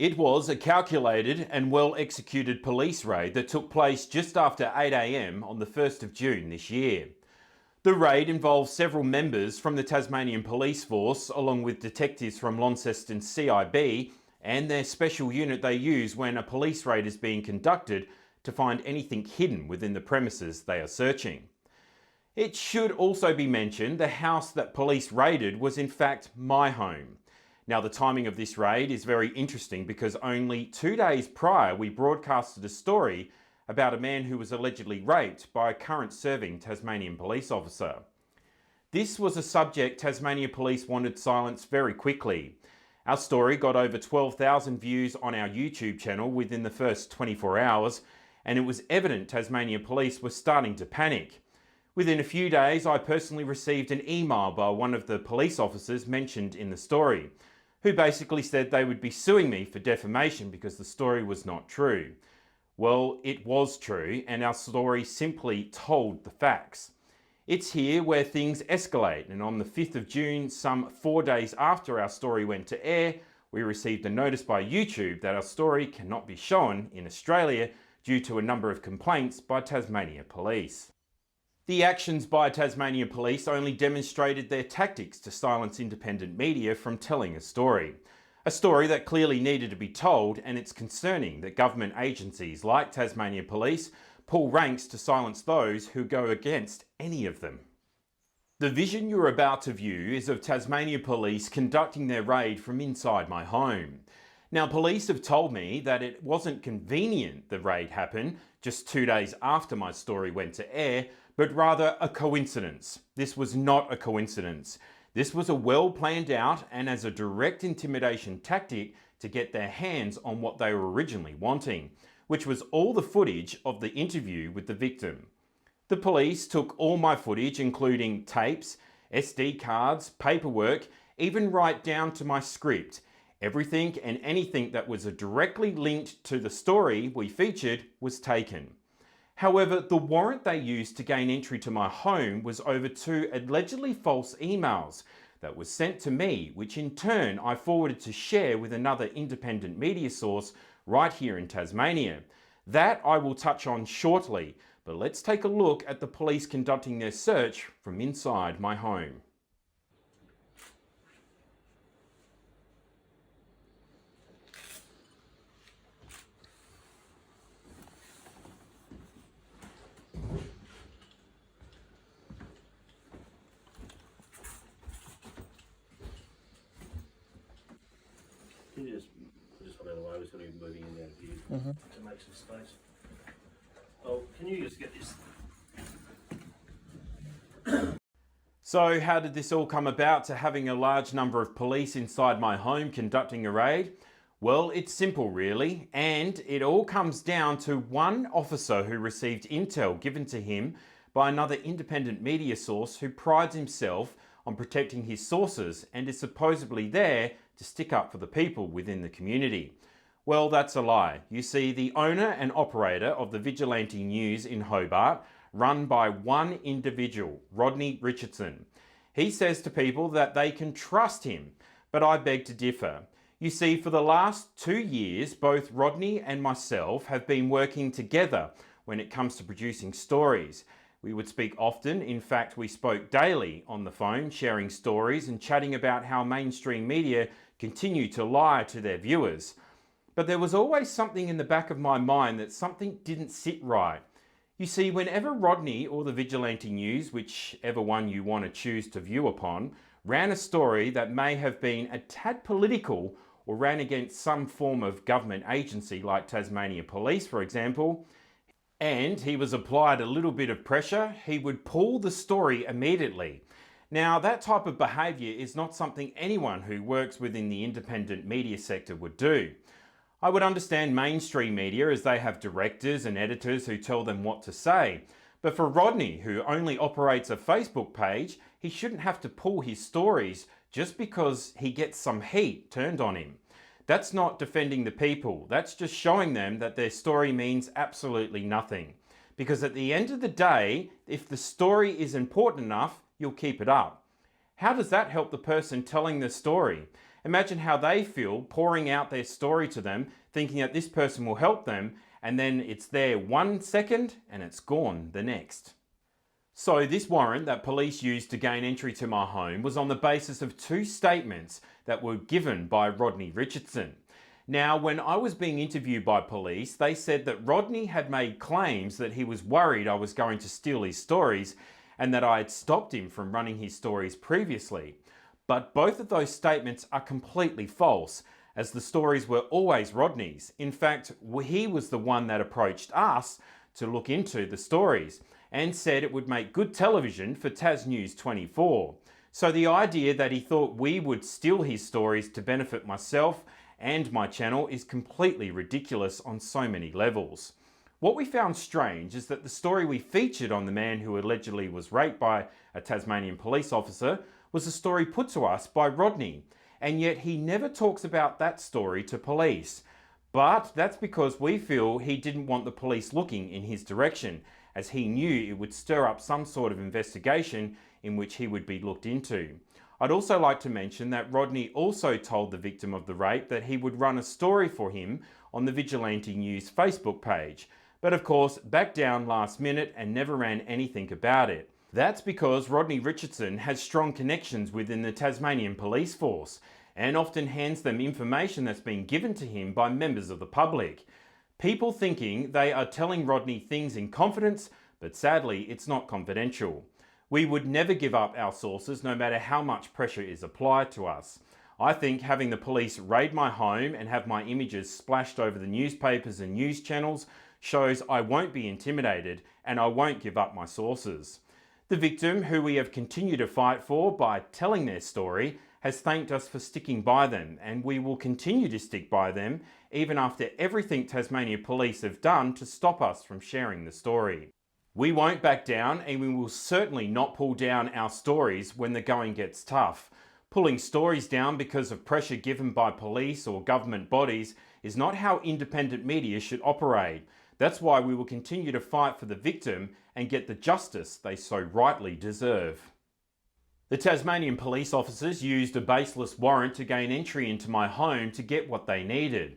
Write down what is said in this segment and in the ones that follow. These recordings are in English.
It was a calculated and well-executed police raid that took place just after 8 a.m. on the 1st of June this year. The raid involved several members from the Tasmanian Police Force, along with detectives from Launceston CIB and their special unit they use when a police raid is being conducted to find anything hidden within the premises they are searching. It should also be mentioned the house that police raided was in fact my home. Now, the timing of this raid is very interesting because only 2 days prior we broadcasted a story about a man who was allegedly raped by a current serving Tasmanian police officer. This was a subject Tasmania Police wanted silenced very quickly. Our story got over 12,000 views on our YouTube channel within the first 24 hours, and it was evident Tasmania Police were starting to panic. Within a few days, I personally received an email by one of the police officers mentioned in the story, who basically said they would be suing me for defamation because the story was not true. Well, it was true, and our story simply told the facts. It's here where things escalate, and on the 5th of June, some 4 days after our story went to air, we received a notice by YouTube that our story cannot be shown in Australia due to a number of complaints by Tasmania Police. The actions by Tasmania Police only demonstrated their tactics to silence independent media from telling a story that clearly needed to be told, and it's concerning that government agencies like Tasmania Police pull ranks to silence those who go against any of them. The vision you're about to view is of Tasmania Police conducting their raid from inside my home. Now, police have told me that it wasn't convenient the raid happened just 2 days after my story went to air, but rather a coincidence. This was not a coincidence. This was a well planned out and as a direct intimidation tactic to get their hands on what they were originally wanting, which was all the footage of the interview with the victim. The police took all my footage, including tapes, SD cards, paperwork, even right down to my script. Everything and anything that was directly linked to the story we featured was taken. However, the warrant they used to gain entry to my home was over 2 allegedly false emails that was sent to me, which in turn I forwarded to share with another independent media source right here in Tasmania. That I will touch on shortly, but let's take a look at the police conducting their search from inside my home. Can you just hold out the way? We're going to be moving in there to make some space. Oh, can you just get this? So how did this all come about to having a large number of police inside my home conducting a raid? Well, it's simple really, and it all comes down to one officer who received intel given to him by another independent media source who prides himself on protecting his sources and is supposedly there to stick up for the people within the community. Well, that's a lie. You see, the owner and operator of the Vigilante News in Hobart, run by one individual, Rodney Richardson. He says to people that they can trust him, but I beg to differ. You see, for the last 2 years, both Rodney and myself have been working together when it comes to producing stories. We would speak often, in fact we spoke daily on the phone, sharing stories and chatting about how mainstream media continue to lie to their viewers. But there was always something in the back of my mind that something didn't sit right. You see, whenever Rodney or the Vigilante News, whichever one you want to choose to view upon, ran a story that may have been a tad political or ran against some form of government agency like Tasmania Police, for example, and he was applied a little bit of pressure, he would pull the story immediately. Now, that type of behaviour is not something anyone who works within the independent media sector would do. I would understand mainstream media as they have directors and editors who tell them what to say. But for Rodney, who only operates a Facebook page, he shouldn't have to pull his stories just because he gets some heat turned on him. That's not defending the people. That's just showing them that their story means absolutely nothing. Because at the end of the day, if the story is important enough, you'll keep it up. How does that help the person telling the story? Imagine how they feel pouring out their story to them, thinking that this person will help them, and then it's there 1 second and it's gone the next. So this warrant that police used to gain entry to my home was on the basis of 2 statements that were given by Rodney Richardson. Now, when I was being interviewed by police, they said that Rodney had made claims that he was worried I was going to steal his stories and that I had stopped him from running his stories previously. But both of those statements are completely false, as the stories were always Rodney's. In fact, he was the one that approached us to look into the stories and said it would make good television for Tas News 24. So the idea that he thought we would steal his stories to benefit myself and my channel is completely ridiculous on so many levels. What we found strange is that the story we featured on the man who allegedly was raped by a Tasmanian police officer was a story put to us by Rodney, and yet he never talks about that story to police. But that's because we feel he didn't want the police looking in his direction, as he knew it would stir up some sort of investigation in which he would be looked into. I'd also like to mention that Rodney also told the victim of the rape that he would run a story for him on the Vigilante News Facebook page, but of course backed down last minute and never ran anything about it. That's because Rodney Richardson has strong connections within the Tasmanian Police Force and often hands them information that's been given to him by members of the public. People thinking they are telling Rodney things in confidence, but sadly it's not confidential. We would never give up our sources no matter how much pressure is applied to us. I think having the police raid my home and have my images splashed over the newspapers and news channels shows I won't be intimidated and I won't give up my sources. The victim, who we have continued to fight for by telling their story, has thanked us for sticking by them, and we will continue to stick by them even after everything Tasmania Police have done to stop us from sharing the story. We won't back down, and we will certainly not pull down our stories when the going gets tough. Pulling stories down because of pressure given by police or government bodies is not how independent media should operate. That's why we will continue to fight for the victim and get the justice they so rightly deserve. The Tasmanian police officers used a baseless warrant to gain entry into my home to get what they needed.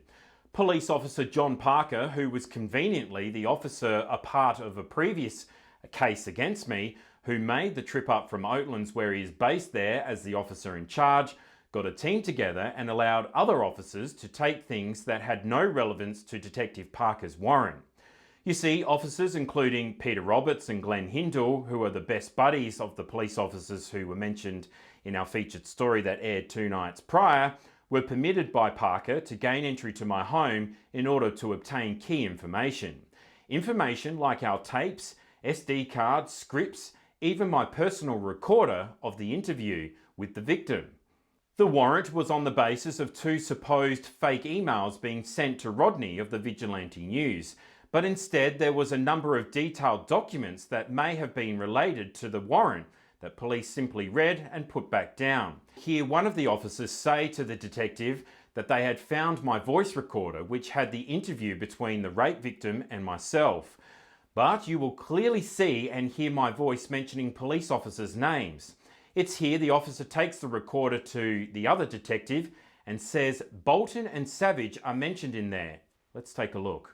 Police officer John Parker, who was conveniently the officer a part of a previous case against me, who made the trip up from Oatlands where he is based there as the officer in charge, got a team together and allowed other officers to take things that had no relevance to Detective Parker's warrant. You see, officers including Peter Roberts and Glenn Hindle, who are the best buddies of the police officers who were mentioned in our featured story that aired 2 nights prior, were permitted by Parker to gain entry to my home in order to obtain key information. Information like our tapes, SD cards, scripts, even my personal recorder of the interview with the victim. The warrant was on the basis of 2 supposed fake emails being sent to Rodney of the Vigilante News, but instead there was a number of detailed documents that may have been related to the warrant that police simply read and put back down. Here, one of the officers say to the detective that they had found my voice recorder, which had the interview between the rape victim and myself. But you will clearly see and hear my voice mentioning police officers' names. It's here the officer takes the recorder to the other detective and says Bolton and Savage are mentioned in there. Let's take a look.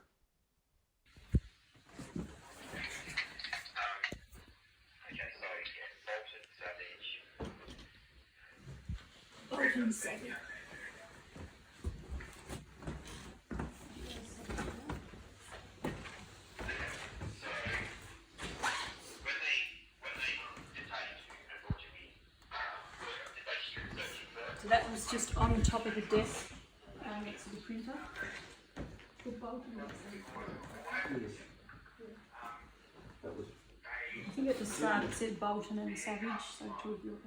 Bolton, Savage. So that was just on top of the desk next to the printer. The Bolton I think at the start it said Bolton and Savage, so 2 of you.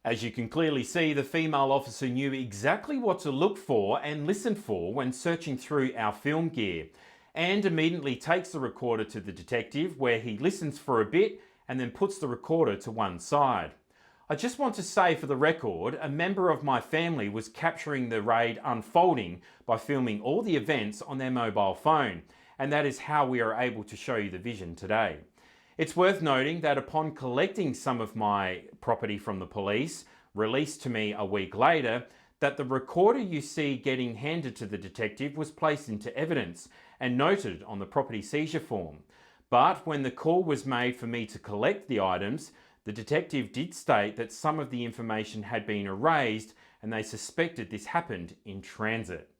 As you can clearly see, the female officer knew exactly what to look for and listen for when searching through our film gear, and immediately takes the recorder to the detective where he listens for a bit and then puts the recorder to one side. I just want to say for the record, a member of my family was capturing the raid unfolding by filming all the events on their mobile phone, and that is how we are able to show you the vision today. It's worth noting that upon collecting some of my property from the police, released to me a week later, that the recorder you see getting handed to the detective was placed into evidence and noted on the property seizure form. But when the call was made for me to collect the items, the detective did state that some of the information had been erased and they suspected this happened in transit.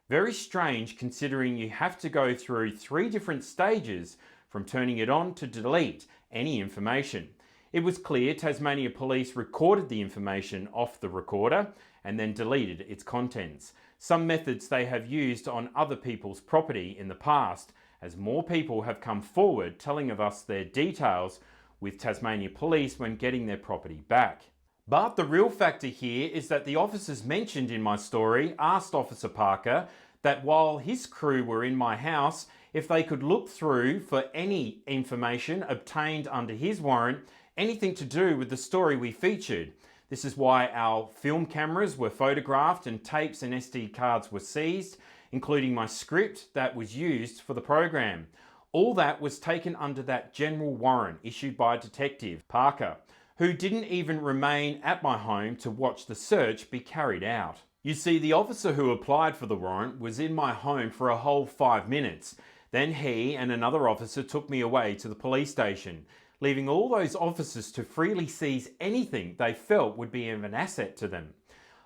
Very strange considering you have to go through 3 different stages from turning it on to delete any information. It was clear Tasmania Police recorded the information off the recorder and then deleted its contents. Some methods they have used on other people's property in the past, as more people have come forward telling of us their details with Tasmania Police when getting their property back. But the real factor here is that the officers mentioned in my story asked Officer Parker that while his crew were in my house, if they could look through for any information obtained under his warrant, anything to do with the story we featured. This is why our film cameras were photographed and tapes and SD cards were seized, including my script that was used for the program. All that was taken under that general warrant issued by Detective Parker, who didn't even remain at my home to watch the search be carried out. You see, the officer who applied for the warrant was in my home for a whole 5 minutes. Then he and another officer took me away to the police station, leaving all those officers to freely seize anything they felt would be of an asset to them.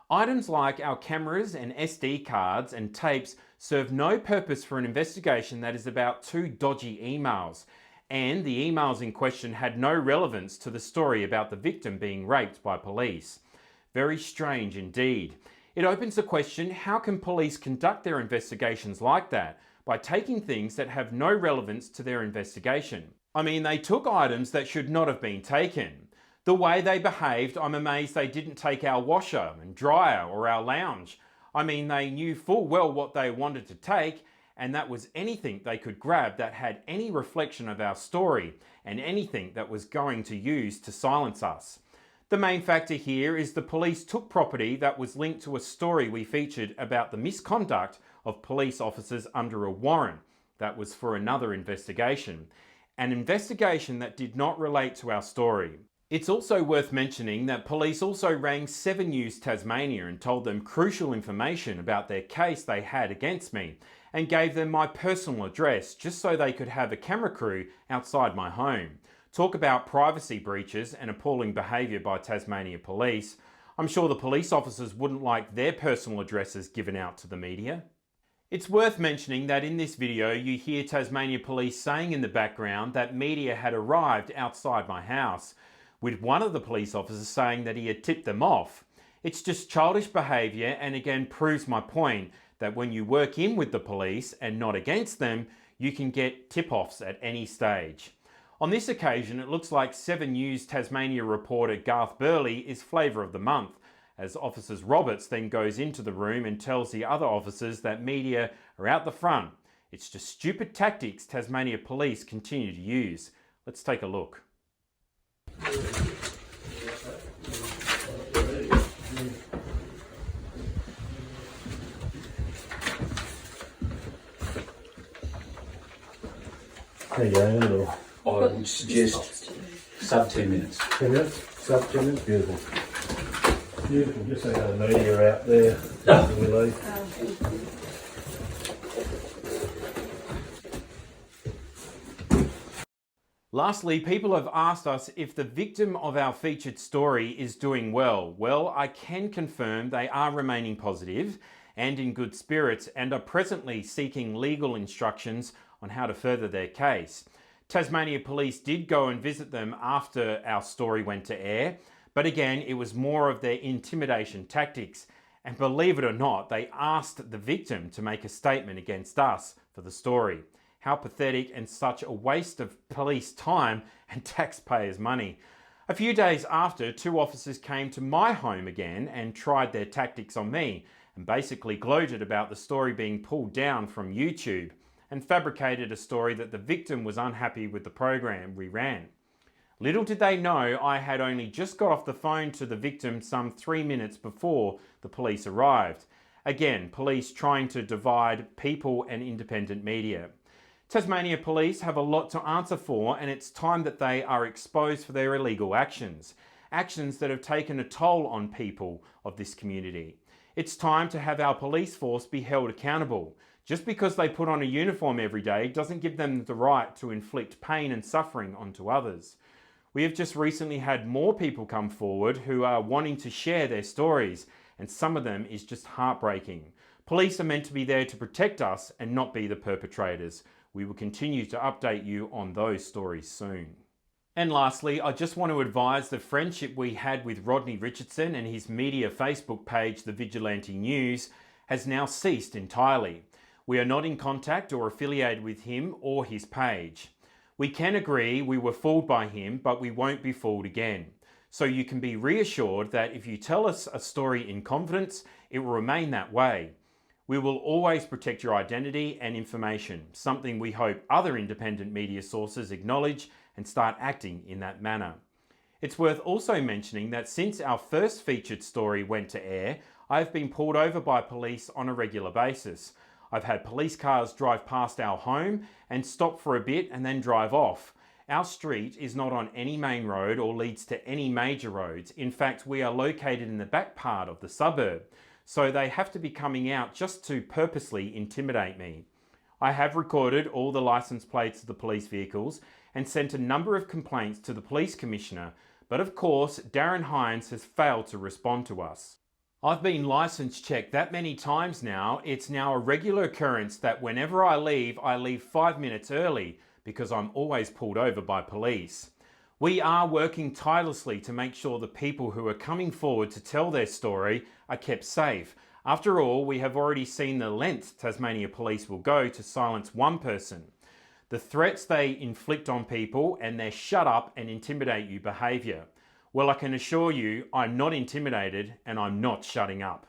Items like our cameras and SD cards and tapes serve no purpose for an investigation that is about 2 dodgy emails, and the emails in question had no relevance to the story about the victim being raped by police. Very strange indeed. It opens the question, how can police conduct their investigations like that, by taking things that have no relevance to their investigation? I mean, they took items that should not have been taken. The way they behaved, I'm amazed they didn't take our washer and dryer or our lounge. I mean, they knew full well what they wanted to take, and that was anything they could grab that had any reflection of our story and anything that was going to use to silence us. The main factor here is the police took property that was linked to a story we featured about the misconduct of police officers under a warrant that was for another investigation, an investigation that did not relate to our story. It's also worth mentioning that police also rang 7 News Tasmania and told them crucial information about their case they had against me, and gave them my personal address just so they could have a camera crew outside my home. Talk about privacy breaches and appalling behaviour by Tasmania Police. I'm sure the police officers wouldn't like their personal addresses given out to the media. It's worth mentioning that in this video you hear Tasmania Police saying in the background that media had arrived outside my house, with one of the police officers saying that he had tipped them off. It's just childish behaviour, and again proves my point that when you work in with the police and not against them, you can get tip-offs at any stage. On this occasion, it looks like 7 News Tasmania reporter Garth Burley is flavour of the month, as Officers Roberts then goes into the room and tells the other officers that media are out the front. It's just stupid tactics Tasmania Police continue to use. Let's take a look. There you go, I would suggest sub 10 minutes. 10 minutes, sub 10 minutes, beautiful. Beautiful, just so the media are out there when we leave. Lastly, people have asked us if the victim of our featured story is doing well. Well, I can confirm they are remaining positive and in good spirits and are presently seeking legal instructions on how to further their case. Tasmania Police did go and visit them after our story went to air, but again, it was more of their intimidation tactics. And believe it or not, they asked the victim to make a statement against us for the story. How pathetic and such a waste of police time and taxpayers' money. A few days after, 2 officers came to my home again and tried their tactics on me and basically gloated about the story being pulled down from YouTube and fabricated a story that the victim was unhappy with the program we ran. Little did they know I had only just got off the phone to the victim some 3 minutes before the police arrived. Again, police trying to divide people and independent media. Tasmania Police have a lot to answer for, and it's time that they are exposed for their illegal actions. Actions that have taken a toll on people of this community. It's time to have our police force be held accountable. Just because they put on a uniform every day doesn't give them the right to inflict pain and suffering onto others. We have just recently had more people come forward who are wanting to share their stories, and some of them is just heartbreaking. Police are meant to be there to protect us and not be the perpetrators. We will continue to update you on those stories soon. And lastly, I just want to advise the friendship we had with Rodney Richardson and his media Facebook page, The Vigilante News, has now ceased entirely. We are not in contact or affiliated with him or his page. We can agree we were fooled by him, but we won't be fooled again. So you can be reassured that if you tell us a story in confidence, it will remain that way. We will always protect your identity and information, something we hope other independent media sources acknowledge and start acting in that manner. It's worth also mentioning that since our first featured story went to air, I've been pulled over by police on a regular basis. I've had police cars drive past our home and stop for a bit and then drive off. Our street is not on any main road or leads to any major roads. In fact, we are located in the back part of the suburb, so they have to be coming out just to purposely intimidate me. I have recorded all the license plates of the police vehicles and sent a number of complaints to the police commissioner, but of course, Darren Hines has failed to respond to us. I've been license checked that many times now, it's now a regular occurrence that whenever I leave 5 minutes early because I'm always pulled over by police. We are working tirelessly to make sure the people who are coming forward to tell their story are kept safe. After all, we have already seen the length Tasmania Police will go to silence one person. The threats they inflict on people and their shut up and intimidate you behaviour. Well, I can assure you, I'm not intimidated and I'm not shutting up.